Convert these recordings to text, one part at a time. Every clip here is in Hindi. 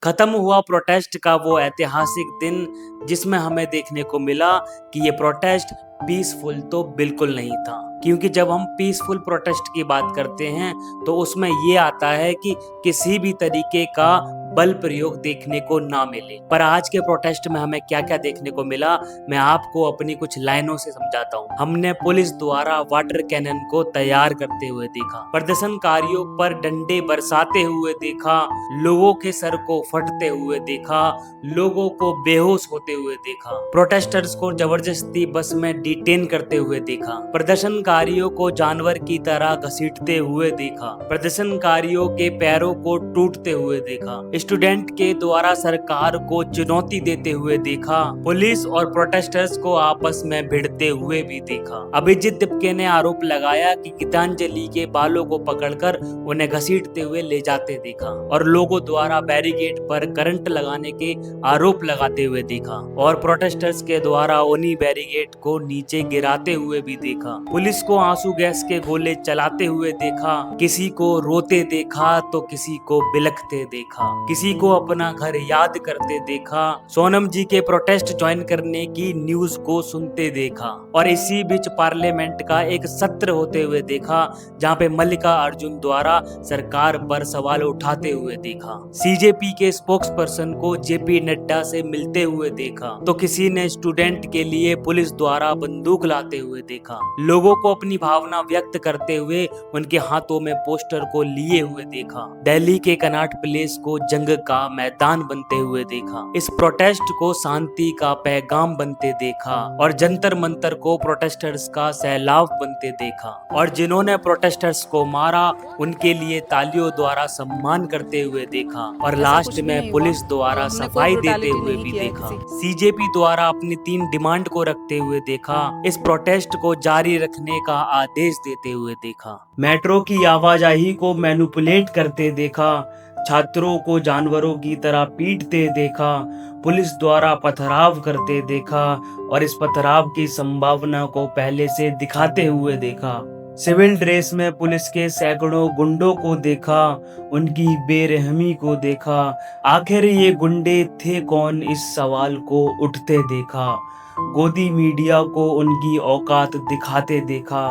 खत्म हुआ प्रोटेस्ट का वो ऐतिहासिक दिन, जिसमें हमें देखने को मिला कि ये प्रोटेस्ट पीसफुल तो बिल्कुल नहीं था। क्योंकि जब हम पीसफुल प्रोटेस्ट की बात करते हैं तो उसमें ये आता है कि किसी भी तरीके का बल प्रयोग देखने को ना मिले। पर आज के प्रोटेस्ट में हमें क्या क्या देखने को मिला, मैं आपको अपनी कुछ लाइनों से समझाता हूँ। हमने पुलिस द्वारा वाटर कैनन को तैयार करते हुए देखा, प्रदर्शनकारियों पर डंडे बरसाते हुए देखा, लोगों के सर को फटते हुए देखा, लोगों को बेहोश होते हुए देखा, प्रोटेस्टर्स को जबरदस्ती बस में डिटेन करते हुए देखा, प्रदर्शनकारियों को जानवर की तरह घसीटते हुए देखा, प्रदर्शनकारियों के पैरों को टूटते हुए देखा, स्टूडेंट के द्वारा सरकार को चुनौती देते हुए देखा, पुलिस और प्रोटेस्टर्स को आपस में भिड़ते हुए भी देखा। अभिजीत दीपके ने आरोप लगाया कि गीतांजलि के बालों को पकड़कर उन्हें घसीटते हुए ले जाते देखा और लोगों द्वारा बैरिकेड पर करंट लगाने के आरोप लगाते हुए देखा और प्रोटेस्टर्स के द्वारा उन्हीं बैरिकेड को नीचे गिराते हुए भी देखा। पुलिस को आंसू गैस के गोले चलाते हुए देखा, किसी को रोते देखा तो किसी को बिलखते देखा, किसी को अपना घर याद करते देखा, सोनम जी के प्रोटेस्ट ज्वाइन करने की न्यूज को सुनते देखा और इसी बीच पार्लियामेंट का एक सत्र होते हुए देखा जहां पे मल्लिका अर्जुन द्वारा सरकार पर सवाल उठाते हुए देखा, सीजेपी के स्पोक्स पर्सन को जेपी नड्डा से मिलते हुए देखा तो किसी ने स्टूडेंट के लिए पुलिस द्वारा बंदूक लाते हुए देखा, लोगों को अपनी भावना व्यक्त करते हुए उनके हाथों में पोस्टर को लिए हुए देखा, दिल्ली के कनॉट प्लेस को जंग का मैदान बनते हुए देखा, इस प्रोटेस्ट को शांति का पैगाम बनते देखा और जंतर मंतर को प्रोटेस्टर्स का सैलाब बनते देखा और जिन्होंने प्रोटेस्टर्स को मारा उनके लिए तालियों द्वारा सम्मान करते हुए देखा और लास्ट में पुलिस द्वारा सफाई देते हुए भी देखा, सीजेपी द्वारा अपनी 3 डिमांड को रखते हुए देखा, इस प्रोटेस्ट को जारी रखने का आदेश देते हुए देखा, मेट्रो की आवाजाही को मैनिपुलेट करते देखा, छात्रों को जानवरों की तरह पीटते देखा, पुलिस द्वारा पथराव करते देखा और इस पथराव की संभावना को पहले से दिखाते हुए देखा, सिविल ड्रेस में पुलिस के सैकड़ों गुंडों को देखा, उनकी बेरहमी को देखा, आखिर ये गुंडे थे कौन, इस सवाल को उठते देखा, गोदी मीडिया को उनकी औकात दिखाते देखा,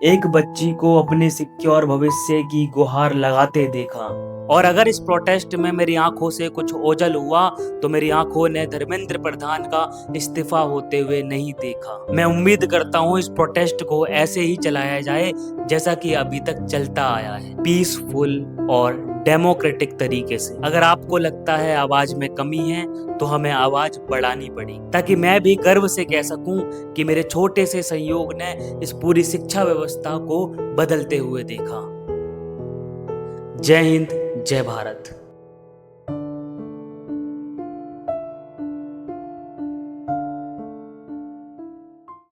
एक बच्ची को अपने सिक्योर भविष्य की गुहार लगाते देखा। और अगर इस प्रोटेस्ट में मेरी आंखों से कुछ ओझल हुआ तो मेरी आंखों ने धर्मेंद्र प्रधान का इस्तीफा होते हुए नहीं देखा। मैं उम्मीद करता हूँ इस प्रोटेस्ट को ऐसे ही चलाया जाए जैसा कि अभी तक चलता आया है, पीसफुल और डेमोक्रेटिक तरीके से। अगर आपको लगता है आवाज में कमी है तो हमें आवाज बढ़ानी पड़ी ताकि मैं भी गर्व से कह सकूं कि मेरे छोटे से सहयोग ने इस पूरी शिक्षा व्यवस्था को बदलते हुए देखा। जय हिंद, जय भारत।